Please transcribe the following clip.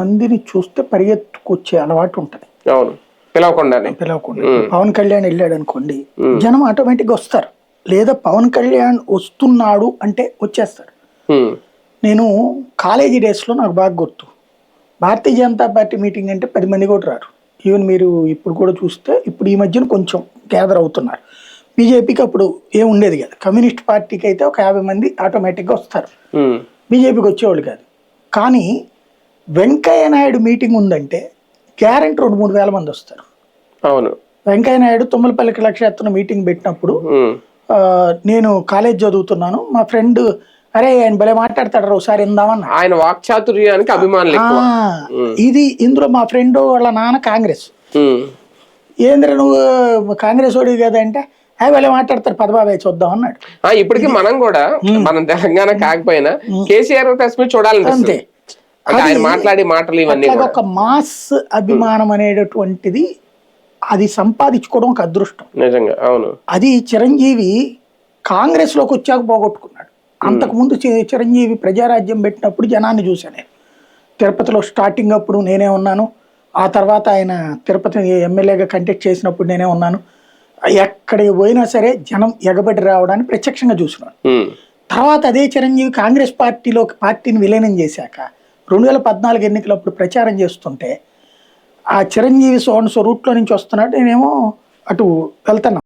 మందిని చూస్తే పరిగెత్తుకొచ్చే అలవాటు ఉంటది. అవును, పిలవకుండానే. పవన్ కళ్యాణ్ వెళ్ళాడు అనుకోండి, జనం ఆటోమేటిక్ గా వస్తారు. లేదా పవన్ కళ్యాణ్ వస్తున్నాడు అంటే వచ్చేస్తారు. నేను కాలేజీ డేస్ లో నాకు బాగా గుర్తు, భారతీయ జనతా పార్టీ మీటింగ్ అంటే 10 మంది కూడా రారు. ఈవెన్ మీరు ఇప్పుడు కూడా చూస్తే ఇప్పుడు ఈ మధ్యన కొంచెం గ్యాదర్ అవుతున్నారు. బీజేపీకి అప్పుడు ఏం ఉండేది కాదు. కమ్యూనిస్ట్ పార్టీకి అయితే ఒక 50 మంది ఆటోమేటిక్గా వస్తారు, బీజేపీకి వచ్చేవాళ్ళు కాదు. కానీ వెంకయ్య నాయుడు మీటింగ్ ఉందంటే గ్యారెంటీ 2-3 వేల మంది వస్తారు. అవును, వెంకయ్య నాయుడు తుమ్మలపల్లి కళాక్షేత్రం మీటింగ్ పెట్టినప్పుడు నేను కాలేజ్ చదువుతున్నాను, మా ఫ్రెండ్ అరే ఆయన భలే మాట్లాడతాడు ఒకసారి ఇందామన్నా. ఆయన వాక్చాతుర్యానికి అభిమానులు ఎక్కువ. ఇది ఇందులో మా ఫ్రెండ్ వాళ్ళ నాన్న కాంగ్రెస్. ఏంద్ర నువ్వు కాంగ్రెస్ వాడివి కదా అంటే అవి భలే మాట్లాడతారు పదబాబే చూద్దాం అన్నాడు. ఇప్పటికీ మనం కూడా మనం తెలంగాణ కాకపోయినా కేసీఆర్ చూడాలంటే అంతే. ఆయన మాట్లాడే మాటలు ఇవన్నీ ఒక మాస్ అభిమానం అనేటటువంటిది అది సంపాదించుకోవడం ఒక అదృష్టం నిజంగా. అవును, అది చిరంజీవి కాంగ్రెస్ లోకి వచ్చాక పోగొట్టుకున్నాడు. అంతకుముందు చిరంజీవి ప్రజారాజ్యం పెట్టినప్పుడు జనాన్ని చూశాను నేను. తిరుపతిలో స్టార్టింగ్ అప్పుడు నేనే ఉన్నాను, ఆ తర్వాత ఆయన తిరుపతి ఎమ్మెల్యేగా కంటెక్ట్ చేసినప్పుడు నేనే ఉన్నాను. ఎక్కడికి పోయినా సరే జనం ఎగబడి రావడాన్ని ప్రత్యక్షంగా చూసినాను. తర్వాత అదే చిరంజీవి కాంగ్రెస్ పార్టీని విలీనం చేశాక 2014 ఎన్నికలప్పుడు ప్రచారం చేస్తుంటే ఆ చిరంజీవి సో రూట్లో నుంచి వస్తున్నాడు, నేనేమో అటు వెళ్తున్నా.